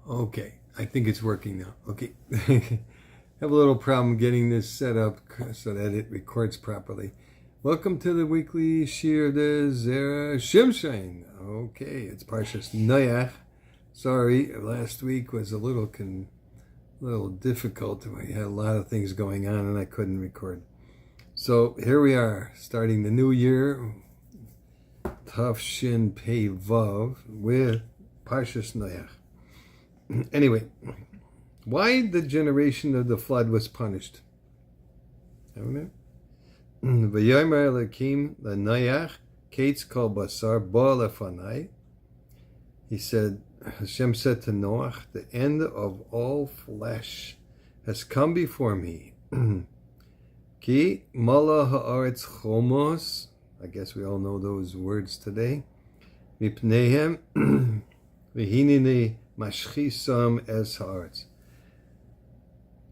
Okay, I think it's working now. Okay. Have a little problem getting this set up so that it records properly. Welcome to the weekly shir of the Zera Shimshon. Okay, it's Parshat Noach. Sorry, last week was a little difficult. I had a lot of things going on and I couldn't record. So here we are, starting the new year, Tav Shin Pei Vav, with Parshat Noach. Anyway, why the generation of the flood was punished? V'yomer Elokim l'Noach kates kol basar bo lefanai. He said, Hashem said to Noach, the end of all flesh has come before me. Ki mala haaretz chomos. I guess we all know those words today. Mipneihem v'hinini mashchisam es haaretz.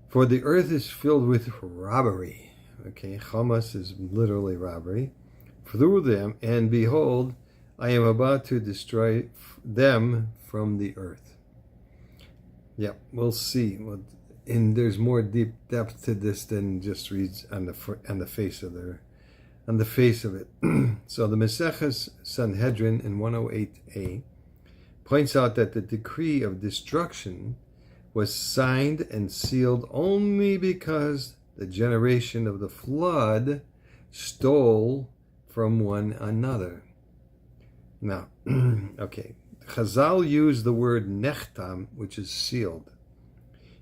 For the earth is filled with robbery. Okay, Hamas is literally robbery. Through them, and behold, I am about to destroy them from the earth. Yeah, we'll see. And there's more deep depth to this than just reads on the face of it. So the Maseches Sanhedrin in 108a points out that the decree of destruction was signed and sealed only because the generation of the flood stole from one another. Now, okay, Chazal used the word nechtam, which is sealed,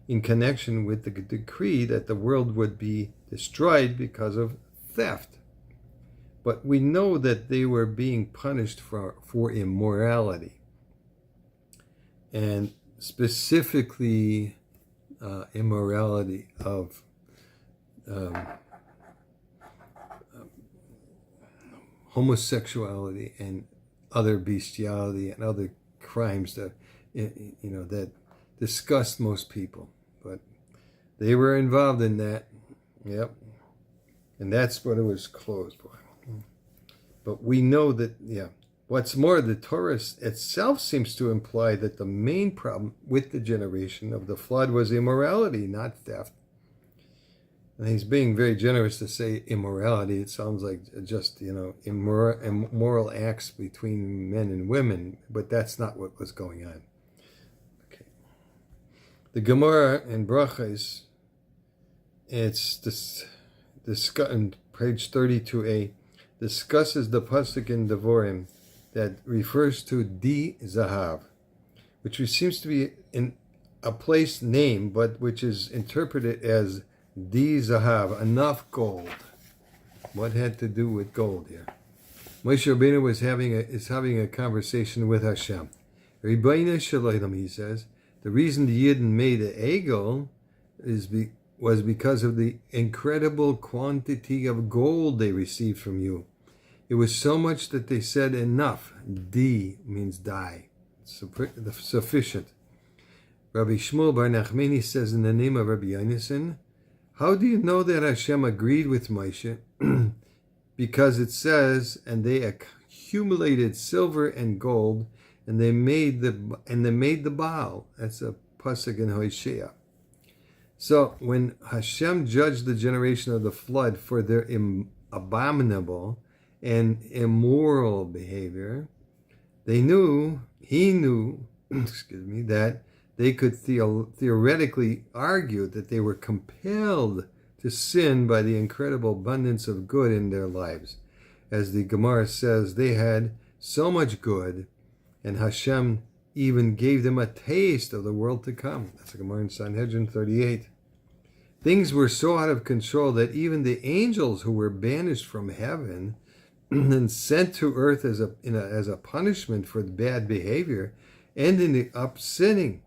in connection with the decree that the world would be destroyed because of theft. But we know that they were being punished for immorality. And specifically immorality of homosexuality and other bestiality and other crimes that that disgust most people. But they were involved in that. Yep. And that's what it was closed for. But we know that, what's more, the Torah itself seems to imply that the main problem with the generation of the flood was immorality, not theft. And he's being very generous to say immorality. It sounds like just, immoral acts between men and women, but that's not what was going on. Okay. The Gemara in Brachos, it's in page 32a, discusses the pasuk in Devorim that refers to Di Zahav, which seems to be in a place name, but which is interpreted as Di Zahav, enough gold. What had to do with gold here? Moshe Rabbeinu is having a conversation with Hashem. Ribono shel olam, he says, the reason the Yidden made an egel was because of the incredible quantity of gold they received from you. It was so much that they said enough. Di means die. Sufficient. Rabbi Shmuel Bar Nachmani says in the name of Rabbi Yonason, how do you know that Hashem agreed with Moshe? Because it says, and they accumulated silver and gold, and they made the Baal. That's a pasuk in Hosea. So when Hashem judged the generation of the flood for their abominable and immoral behavior, he knew, that they could theoretically argue that they were compelled to sin by the incredible abundance of good in their lives. As the Gemara says, they had so much good, and Hashem even gave them a taste of the world to come. That's the Gemara in Sanhedrin 38. Things were so out of control that even the angels who were banished from heaven and sent to earth as a punishment for the bad behavior ended up sinning.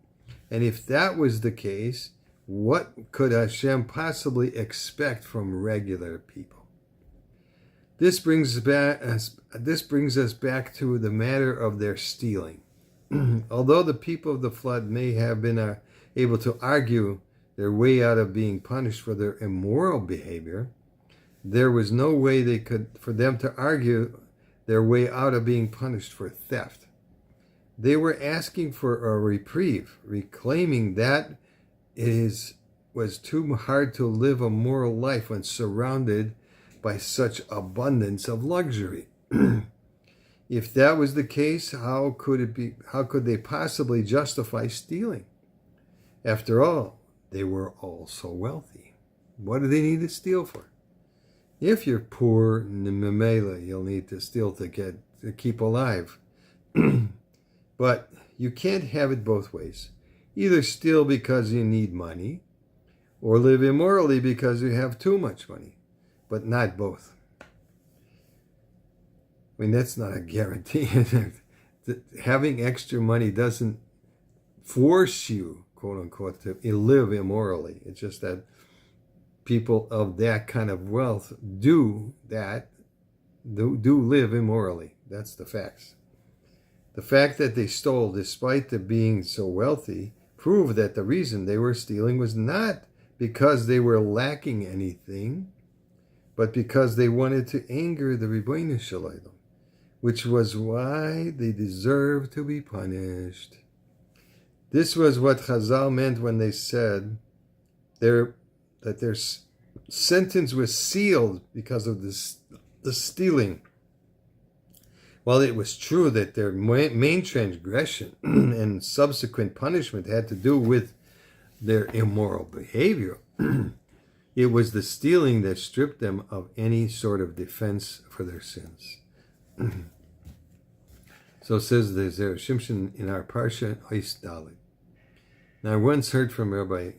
And if that was the case, what could Hashem possibly expect from regular people? This brings us back to the matter of their stealing. Although the people of the flood may have been able to argue their way out of being punished for their immoral behavior, there was no way for them to argue their way out of being punished for theft. They were asking for a reprieve, reclaiming that it was too hard to live a moral life when surrounded by such abundance of luxury. If that was the case, how could they possibly justify stealing? After all, they were all so wealthy. What do they need to steal for? If you're poor, memela, you'll need to steal to keep alive. But you can't have it both ways. Either steal because you need money, or live immorally because you have too much money, but not both. I mean, that's not a guarantee. Having extra money doesn't force you, quote unquote, to live immorally. It's just that people of that kind of wealth do live immorally. That's the facts. The fact that they stole, despite the being so wealthy, proved that the reason they were stealing was not because they were lacking anything, but because they wanted to anger the Ribbono Shel Olam, which was why they deserved to be punished. This was what Chazal meant when they said that their sentence was sealed because of the stealing. While it was true that their main transgression and subsequent punishment had to do with their immoral behavior, it was the stealing that stripped them of any sort of defense for their sins. So says the Zera Shimshon in our Parshat Ois Dalet. Now I once heard from Rabbi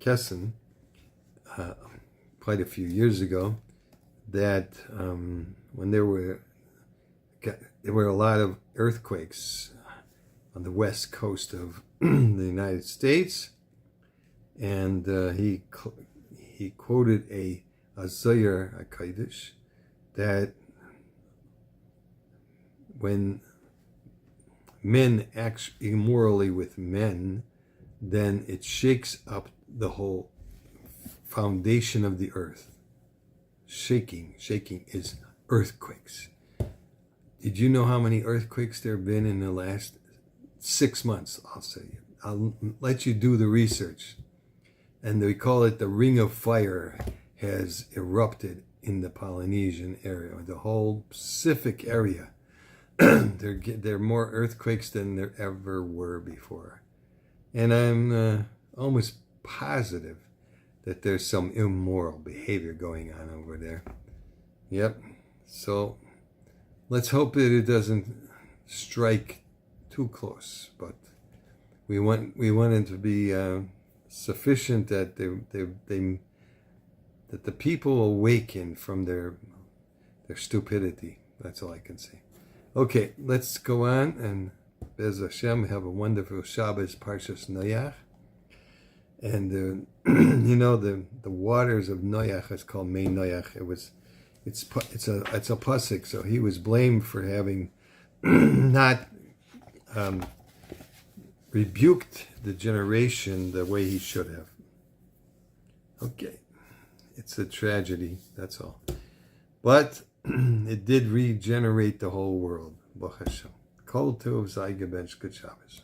Kessin, quite a few years ago, that when there were a lot of earthquakes on the west coast of the United States, and he quoted a Zera Kodesh that when men act immorally with men, then it shakes up the whole foundation of the earth. Shaking is earthquakes. Did you know how many earthquakes there have been in the last 6 months? I'll let you do the research. And they call it the Ring of Fire has erupted in the Polynesian area, the whole Pacific area. There are more earthquakes than there ever were before. And I'm almost positive that there's some immoral behavior going on over there. Yep. So let's hope that it doesn't strike too close. But we want it to be sufficient that that the people awaken from their stupidity. That's all I can say. Okay, let's go on, and Bez Hashem, have a wonderful Shabbos, Parshat Noach. And the waters of Noach is called Mei Noach. It's a pasuk, so he was blamed for having not rebuked the generation the way he should have. Okay, it's a tragedy, that's all. But it did regenerate the whole world. Baruch Hashem. Kol Tov Zay Gebench Good Shabbos.